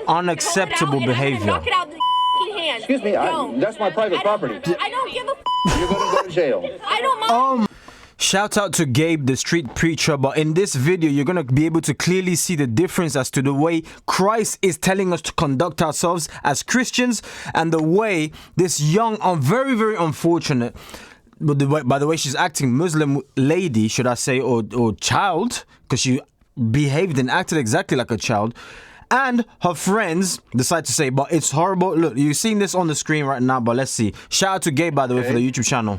Unacceptable behavior. Knock it out the hand. Excuse me, that's my private property. I don't give a You're going to go to jail. I don't mind. Shout out to Gabe, the street preacher, but in this video, you're going to be able to clearly see the difference as to the way Christ is telling us to conduct ourselves as Christians and the way this young, very, very unfortunate, by the way she's acting, Muslim lady, should I say, or child, because she behaved and acted exactly like a child, and her friends decide to say, but it's horrible. Look, you're seeing this on the screen right now, but let's see. Shout out to Gabe, by the way, for the YouTube channel.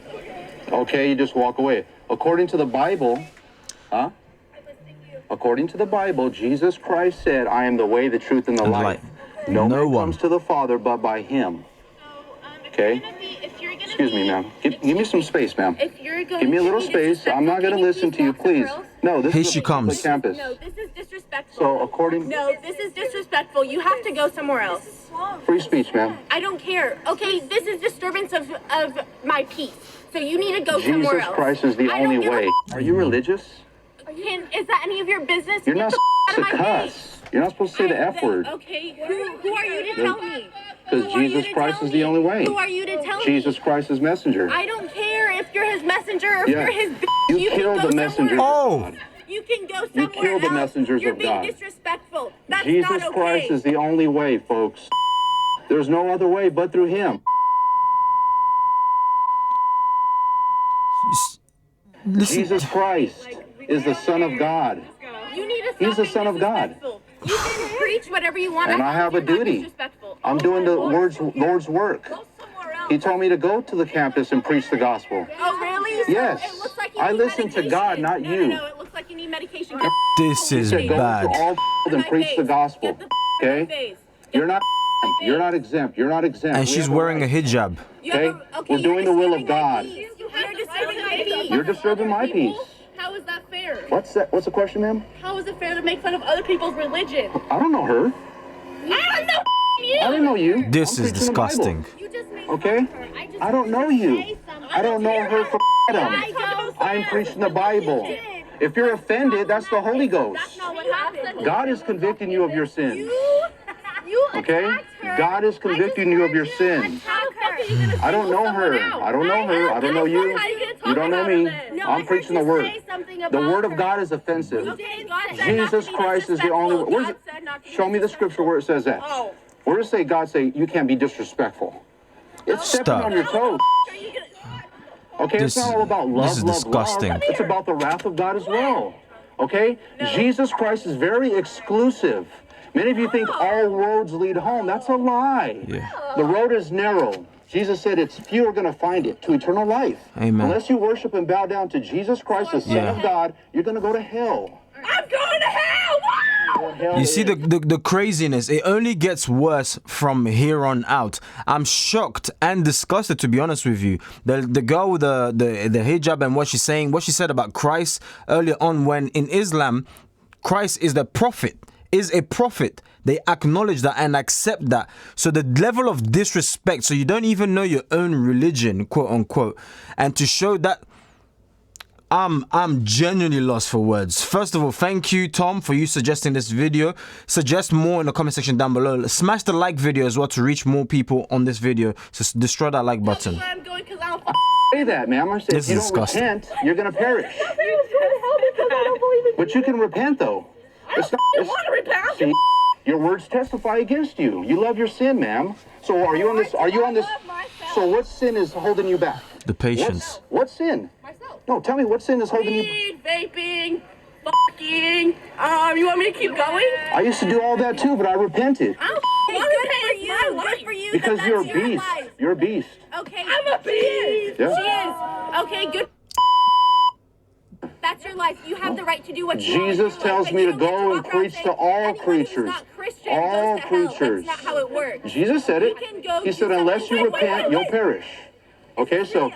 Okay, you just walk away. According to the Bible, according to the Bible, Jesus Christ said, I am the way, the truth, and the life. No one comes to the Father but by him. Okay? Excuse me, ma'am. Give me some space, ma'am. Give me a little space. I'm not going to listen to you, please. No, this is a public campus. No, this is disrespectful. So according... No, this is disrespectful. You have to go somewhere else. Free speech, ma'am. I don't care. Okay, this is disturbance of my peace. So you need to go somewhere else. Jesus Christ is the only way. Are you religious? Is that any of your business? You're not supposed to cuss. You're not supposed to say the F word. Okay, who are you to tell me? Because Jesus Christ is the only way. Who are you to tell me? Jesus Christ is messenger. I don't care if you're his messenger or if you're his bitch. You killed the messenger. Oh! You can go somewhere else. You killed the messengers You're of God. being disrespectful. That's Jesus not okay. Christ is the only way, folks. There's no other way but through him. Jesus Christ is the Son of God. You need to stop He's the Son of God. You can preach whatever you want. And I have a duty. I'm doing the Lord's work. He told me to go to the campus and preach the gospel. Oh, really? So Yes. it looks like you I need listen to God, not you. No, it looks like you need medication. This is Go bad. to all and preach the gospel. Okay? You're not exempt. You're not exempt. And she's wearing a hijab. Okay? We're doing the will of God. You're disturbing my peace. You're disturbing my peace. How is that fair? What's the question, ma'am? How is it fair to make fun of other people's religion? I don't know her. I don't know you. I don't know you. This I'm is preaching the Bible. disgusting. You just made Okay? fun of her. I don't know you. I don't know her from Adam. don't. I'm preaching the Bible. If you're offended, that's the Holy Ghost. That's not what happened. God is convicting you of your sins. You Okay? attacked her. God is convicting you of your sins. I don't know her. I don't know her. I don't know you. You don't know me. I'm preaching the word. The word of God is offensive. Jesus Christ is the only word. Show me the scripture where it says that. Where does it say God say you can't be disrespectful? It's stepping on your toes. Okay, it's not all about love, this is disgusting. It's about the wrath of God as well. Okay? Jesus Christ is very exclusive. Many of you think all roads lead home. That's a lie. Yeah. The road is narrow. Jesus said it's few are going to find it to eternal life. Amen. Unless you worship and bow down to Jesus Christ, the Son of God, you're going to go to hell. I'm going to hell! Wow! You see the craziness, it only gets worse from here on out. I'm shocked and disgusted, to be honest with you. The girl with the hijab and what she said about Christ earlier on, when in Islam, Christ is a prophet. They acknowledge that and accept that. So the level of disrespect, so you don't even know your own religion, quote unquote, and to show that, I'm genuinely lost for words. First of all, thank you, Tom, for you suggesting this video. Suggest more in the comment section down below. Smash the like video as well to reach more people on this video. So destroy that like button. I'm going because I don't Say that, ma'am. I said if you don't repent, you're going to perish. But you can repent, though. I don't want to repent. See, your words testify against you. You love your sin, ma'am. So are you on this? So what sin is holding you back? The patience. What sin? Myself. No, tell me what sin is holding you. Weed, vaping, fucking. You want me to keep going? I used to do all that too, but I repented. I don't want to pay you. Good for you. Because you're a That's your beast. life. You're a beast. Okay. I'm a beast. Yeah. She is. Okay, good. That's your life. You have the right to do what you want. Jesus tells me to go and preach to all creatures. All creatures. That's not how it works. Jesus said it. He said, unless you repent, you'll perish. Okay, so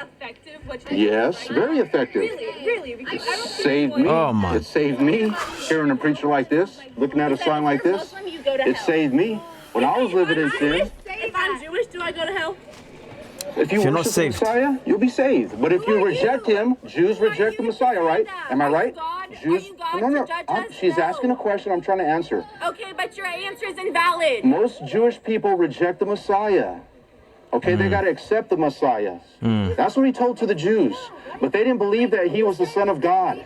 yes, very effective. Really? It saved me. Oh my! It saved me. Hearing a preacher like this, looking at a sign like this, it saved me when I was living in sin. If I'm Jewish, do I go to hell? If you you're not worship the saved. Messiah, you'll be saved. But if you reject him, Jews reject the Messiah, right? Am I right? Jews. No. She's asking a question. I'm trying to answer. Okay, but your answer is invalid. Most Jewish people reject the Messiah. Okay, they got to accept the Messiah. That's what he told to the Jews. But they didn't believe that he was the Son of God.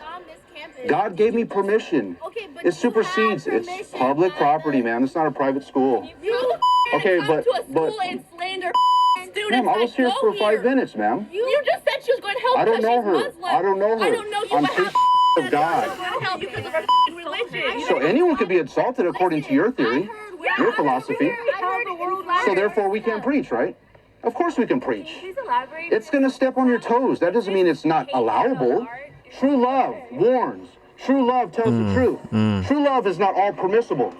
God gave me permission. It supersedes. It's public property, man. It's not a private school. Okay, but and slander students. ma'am, I was here for 5 minutes, ma'am. You just said she was going to help. I don't know because she's her. Muslim. I don't know her. I don't know you. I'm but preaching how of God. help because of her religion. So anyone could be exalted according to your theory, your philosophy. So therefore we can't preach, right? Of course we can preach. Please elaborate. It's going to step on your toes. That doesn't mean it's not allowable. True love warns. True love tells the truth. True love is not all permissible.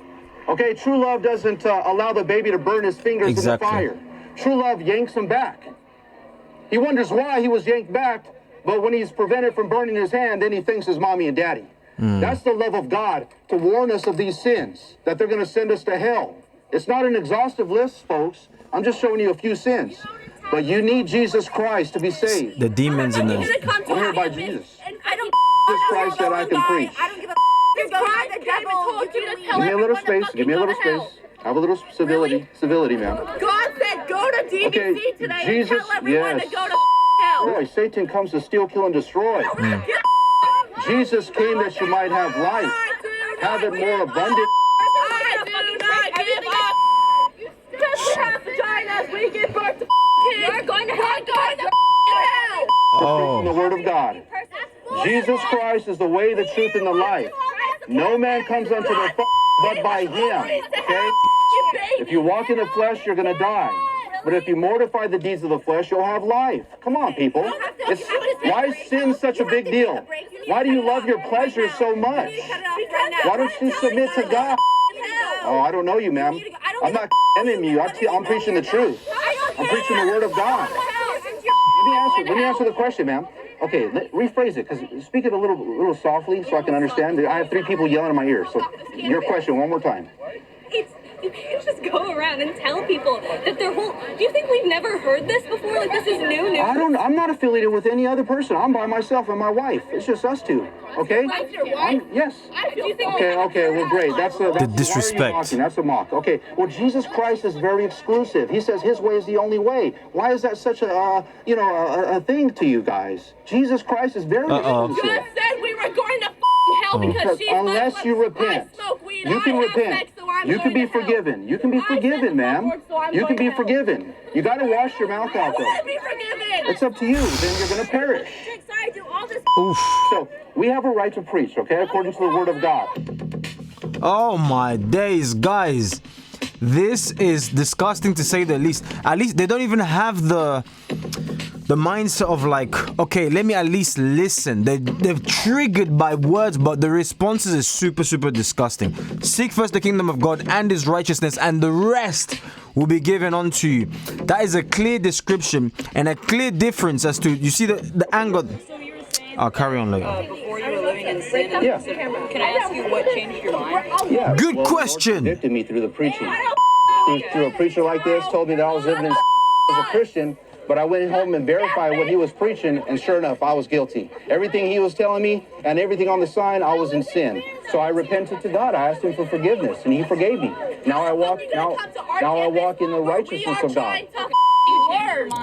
Okay, true love doesn't allow the baby to burn his fingers in the fire. True love yanks him back. He wonders why he was yanked back, but when he's prevented from burning his hand, then he thanks his mommy and daddy. That's the love of God, to warn us of these sins, that they're going to send us to hell. It's not an exhaustive list, folks. I'm just showing you a few sins. But you need Jesus Christ to be saved. The demons in them. I'm here by Jesus. I don't. Jesus Christ said I can preach. I don't give a. You're going to the devil. Give me a little space. Give me a little space. Have a little civility. Civility, ma'am. God said go to DBC Okay, today Jesus, and tell everyone to yes. go to hell. Boy, Satan comes to steal, kill, and destroy. Jesus came that you might have life. Have it more abundant. I do not give up. Just have vaginas. We give birth to kids. You're going to hell. Hell. In the Word of God. Jesus Christ is the way, the truth, and the life. No man comes unto the Father but by him. Okay? If you walk in the flesh, you're going to die. But if you mortify the deeds of the flesh, you'll have life. Come on, people. Why is sin such a big deal? Why do you love your pleasure so much? Why don't you submit to God? Oh, I don't know you, ma'am. I'm not condemning you. I'm preaching the truth. I'm preaching the Word of God. Let me answer the question, ma'am. Okay, rephrase it, because speak it a little softly so I can understand. I have 3 people yelling in my ear. So your question one more time. You can't just go around and tell people that their whole. Do you think we've never heard this before? Like this is new news? I'm not affiliated with any other person. I'm by myself and my wife. It's just us two. Okay? Yes. Okay. Well, great. That's the disrespect. That's a mock. Okay. Well, Jesus Christ is very exclusive. He says His way is the only way. Why is that such a thing to you guys? Jesus Christ is very exclusive. You just said we were going to hell because she's unless Muslim. you repent, I smoke weed, you can I have repent. sex, so I'm You going can be to hell. forgiven. You can be forgiven, ma'am. You can be forgiven. You got to wash your mouth out, though. Be forgiven. It's up to you. Then you're going to perish. I do all this. Oof. So we have a right to preach, okay, according to the Word of God. Oh my days, guys. This is disgusting to say the least. At least they don't even have the mindset of like, okay, let me at least listen. They're triggered by words, but the responses is super, super disgusting. Seek first the kingdom of God and His righteousness, and the rest will be given unto you. That is a clear description and a clear difference as to, you see the anger. I'll carry on later. Before you were living in sin, Yeah. can I ask you what changed your mind? Yeah. Good well, question. The Lord convicted me through the preaching. Through a preacher like this, told me that I was living in as a Christian, but I went home and verified what he was preaching, and sure enough, I was guilty. Everything he was telling me and everything on the sign, I was in sin. So I repented to God. I asked Him for forgiveness, and He forgave me. Now I walk in the righteousness of God.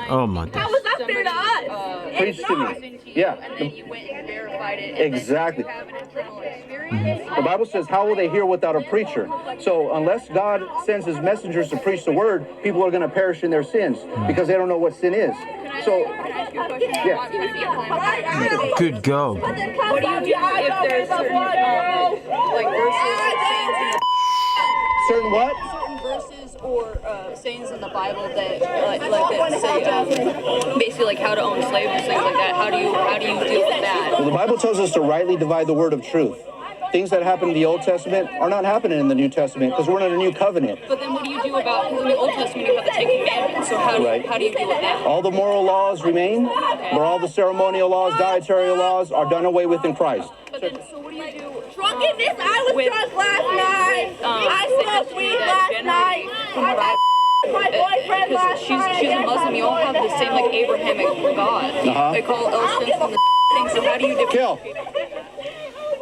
Oh my How God. was that fair to us? Preach to me. Yeah. And then you went and verified it. Exactly. And then you have an eternal experience. The Bible says, how will they hear without a preacher? So unless God sends His messengers to preach the word, people are going to perish in their sins because they don't know what sin is. So, Can I ask you a question? yeah. Good go. What do you do if there's certain, like verses? Certain what? Certain verses or sayings in the Bible that that say basically like how to own slaves and things like that. How do you deal with that? Well, the Bible tells us to rightly divide the word of truth. Things that happen in the Old Testament are not happening in the New Testament because we're in a new covenant. But then what do you do about, because in the Old Testament you have the Ten Commandments, so how do you deal with that? All the moral laws remain, but all the ceremonial laws, dietary laws are done away with in Christ. But then, so what do you do? Drunkenness. I was With- drunk last night. I smoked weed last night. My boyfriend last she's a Muslim. You all have the same like Abrahamic God. They call elephants and the thing. So how do you Kill.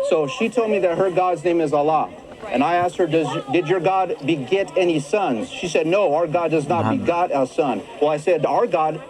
So she told me that her God's name is Allah. And I asked her, did your God beget any sons? She said, no, our God does not begot a son. Well, I said, our God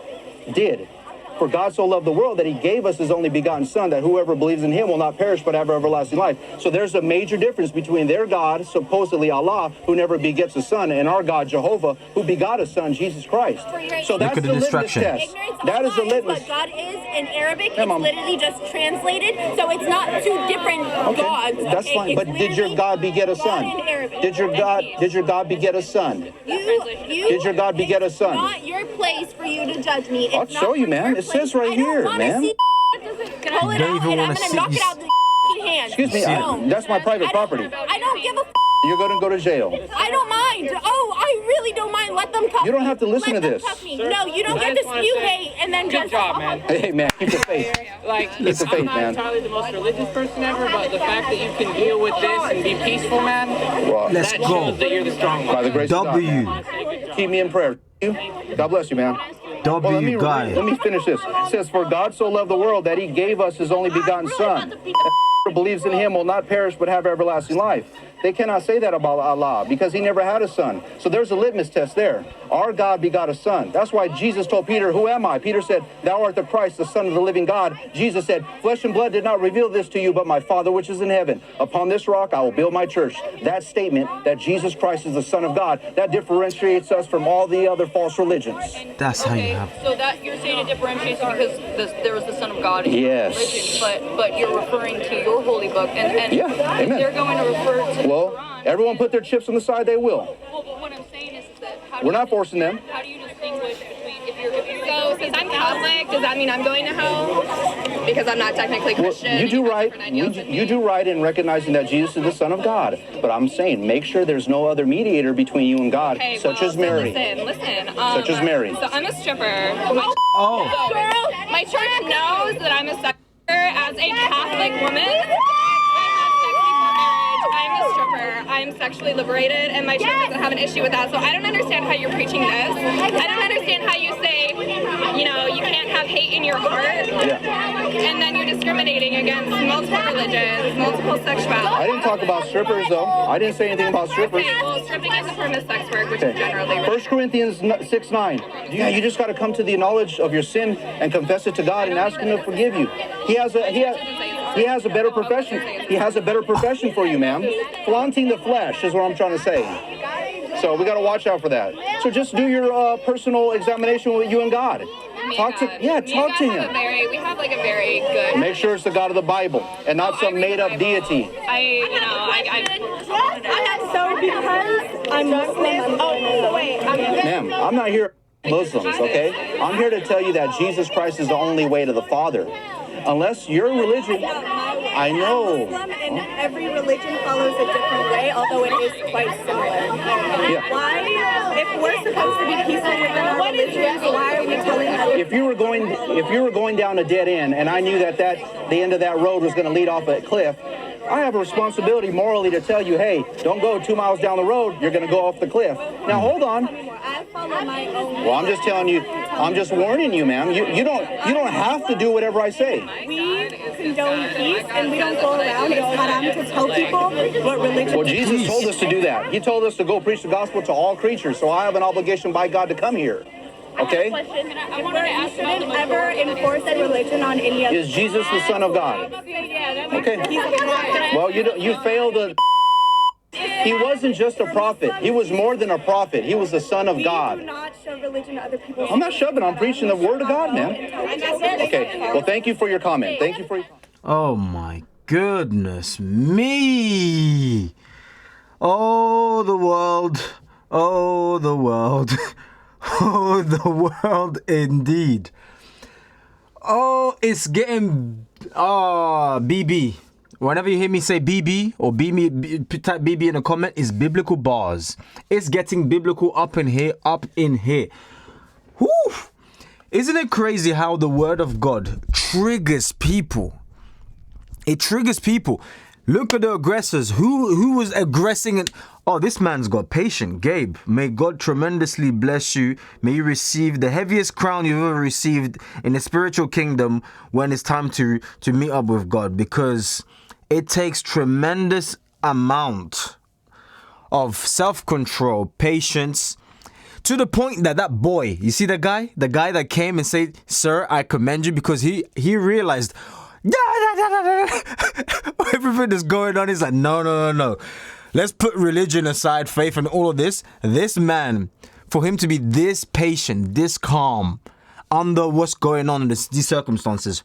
did. For God so loved the world that he gave us his only begotten son, that whoever believes in him will not perish but have everlasting life. So there's a major difference between their God, supposedly Allah, who never begets a son, and our God, Jehovah, who begot a son, Jesus Christ. So that's the litmus test. That is the litmus. What God is in Arabic, it's literally just translated, so it's not two different gods. That's fine. But did your God beget a son? Did your God beget a son? Did your God beget a son? It's not your place for you to judge me. I'll show you, man. It says right here, man. Pull it out, and I'm gonna knock it out of the hand. Excuse me, that's my private property. I don't give a You're going to go to jail. I don't mind. Oh, I really don't mind. Let them cuff me. You don't have to listen to this. No, you don't get to spew hate and then Good job, man. Hey, man, keep the faith. Like, Keep the faith, I'm not man. entirely the most religious person ever, but the fact that you can deal with this and be peaceful, man, Well, Let's that go. shows that you're the strong by one. the grace of W. God. Keep me in prayer. God bless you, man. Well, W guy. let me finish this. It says, for God so loved the world that he gave us his only begotten son. That whoever believes in him will not perish but have everlasting life. They cannot say that about Allah because he never had a son. So there's a litmus test there. Our God begot a son. That's why Jesus told Peter, who am I? Peter said, thou art the Christ, the Son of the living God. Jesus said, flesh and blood did not reveal this to you, but my Father which is in heaven. Upon this rock I will build my church. That statement that Jesus Christ is the Son of God, that differentiates us from all the other false religions. That's how you have. So that you're saying it differentiates because there was the Son of God in Yes. religion, but you're referring to your holy book, and Yeah, amen. they're going to refer to the Well, Quran. everyone put their chips on the side they will. Well, but what I'm saying is that We're not forcing them. How do you distinguish between if you're So since I'm Catholic, does that mean I'm going to hell? Because I'm not technically Well, Christian. you do and right. different ideals than me. You do right in recognizing that Jesus is the Son of God. But I'm saying, make sure there's no other mediator between you and God, Okay, such well, as Mary. So listen. Such as Mary. So I'm a stripper. Oh, Girl, my church knows that I'm a sex worker as a Catholic woman. I'm a stripper. I'm sexually liberated, and my church doesn't have an issue with that. So I don't understand how you're preaching this. I don't understand how you say, you can't have hate in your heart, and then you're discriminating against multiple religions, multiple sexuality. I didn't talk about strippers, though. I didn't say anything about strippers. Okay, well, stripping is a form of sex work, which is generally 1 Corinthians 6:9. Yeah, you just got to come to the knowledge of your sin and confess it to God and ask him to forgive you. He has a better profession. He has a better profession for you, ma'am. Flaunting the flesh is what I'm trying to say. So we got to watch out for that. So just do your personal examination with you and God. Talk to him. We have like a very good. Make sure it's the God of the Bible and not some made-up deity. So because I'm Muslim, Ma'am, I'm not here Muslims, okay? I'm here to tell you that Jesus Christ is the only way to the Father. Unless your religion, I know. Muslim and every religion follows a different way, although it is quite similar. Yeah. Why, if we're supposed to be peaceful within our religions, why are we telling other If you were going down a dead end, and I knew that the end of that road was going to lead off a cliff, I have a responsibility morally to tell you, hey, don't go 2 miles down the road. You're going to go off the cliff. Now hold on. I follow my own. Well, I'm just telling you. I'm just warning you, ma'am. You don't have to do whatever I say. We condone peace, and we don't go around to tell people what religion. Well, Jesus told us to do that. He told us to go preach the gospel to all creatures. So I have an obligation by God to come here. Okay? I wanted to ask, shouldn't ever enforce religion on any other. Is Jesus the Son of God? Okay. Well, you failed to. He wasn't just a prophet. He was more than a prophet. He was the Son of Do God. not show religion to other people. I'm not shoving. I'm preaching the Word of God, man. Okay. Well, thank you for your comment. Thank you for your. oh my goodness me! Oh the world! Oh the world! Oh the world indeed! Oh, it's getting BB. Whenever you hear me say BB or type BB in a comment, it's biblical bars. It's getting biblical up in here, Whew. Isn't it crazy how the word of God triggers people? It triggers people. Look at the aggressors. Who was aggressing? And oh, this man's got patience. Gabe, may God tremendously bless you. May you receive the heaviest crown you've ever received in the spiritual kingdom when it's time to meet up with God, because it takes tremendous amount of self-control, patience, to the point that boy, you see the guy that came and said, "Sir, I commend you," because he realized everything that's going on. He's like, no. Let's put religion aside, faith and all of this. This man, for him to be this patient, this calm, under what's going on in these circumstances,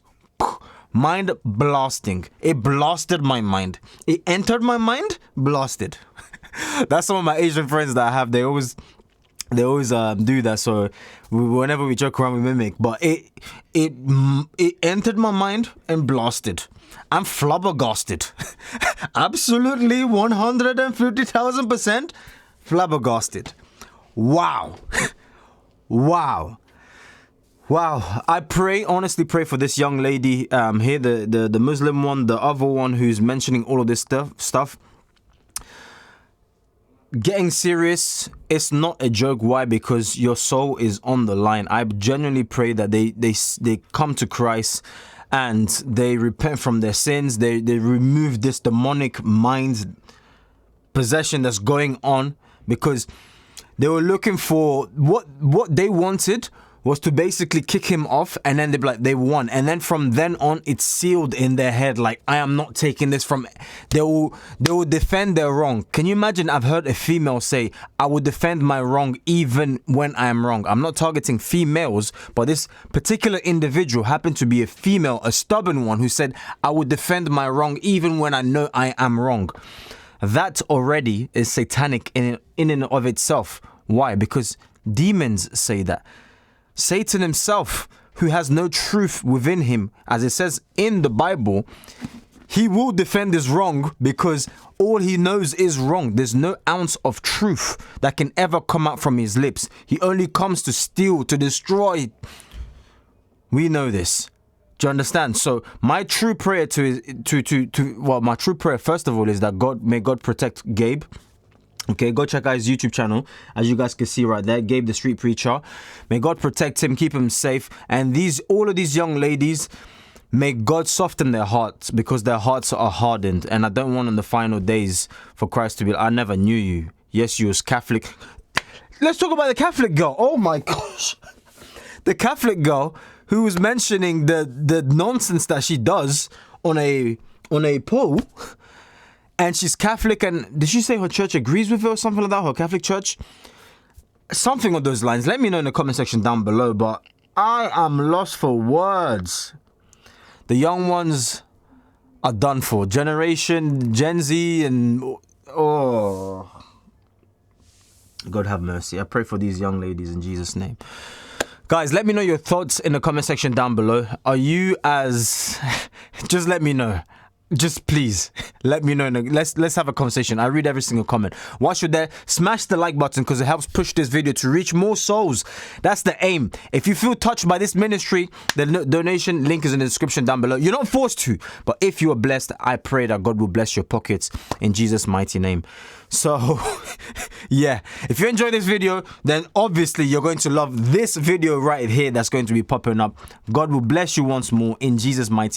mind blasting. It blasted my mind. It entered my mind, blasted. That's some of my Asian friends that I have. They always do that. So whenever we joke around, we mimic. But it entered my mind and blasted. I'm flabbergasted. Absolutely 150,000% flabbergasted. Wow. Wow. I honestly pray for this young lady here, the Muslim one, the other one who's mentioning all of this stuff. Getting serious, it's not a joke. Why? Because your soul is on the line. I genuinely pray that they come to Christ and they repent from their sins. They remove this demonic mind possession that's going on, because they were looking for what they wanted was to basically kick him off, and then they won, and then from then on it's sealed in their head, like, I am not taking this from. They will defend their wrong. Can you imagine? I've heard a female say, I will defend my wrong even when I am wrong. I'm not targeting females, but this particular individual happened to be a female, a stubborn one, who said, I will defend my wrong even when I know I am wrong. That already is satanic in and of itself. Why? Because demons say that. Satan himself, who has no truth within him, as it says in the Bible, he will defend his wrong because all he knows is wrong. There's no ounce of truth that can ever come out from his lips. He only comes to steal, to destroy. We know this. Do you understand? So my true prayer my true prayer first of all is that may God protect Gabe. Okay, go check out his YouTube channel, as you guys can see right there, Gabe the Street Preacher. May God protect him, keep him safe, and all of these young ladies, may God soften their hearts, because their hearts are hardened. And I don't want in the final days for Christ to be like, I never knew you. Yes, you was Catholic. Let's talk about the Catholic girl. Oh my gosh, the Catholic girl who was mentioning the nonsense that she does on a poll. And she's Catholic, and did she say her church agrees with her or something like that? Her Catholic church? Something on those lines. Let me know in the comment section down below, but I am lost for words. The young ones are done for. Generation Gen Z and... oh. God have mercy. I pray for these young ladies in Jesus' name. Guys, let me know your thoughts in the comment section down below. Are you as... just let me know. Just please let me know. Let's have a conversation. I read every single comment. Whilst you're there, smash the like button, because it helps push this video to reach more souls. That's the aim. If you feel touched by this ministry, the donation link is in the description down below. You're not forced to, but if you are blessed, I pray that God will bless your pockets in Jesus' mighty name. So yeah, if you enjoyed this video, then obviously you're going to love this video right here that's going to be popping up. God will bless you once more in Jesus' mighty name.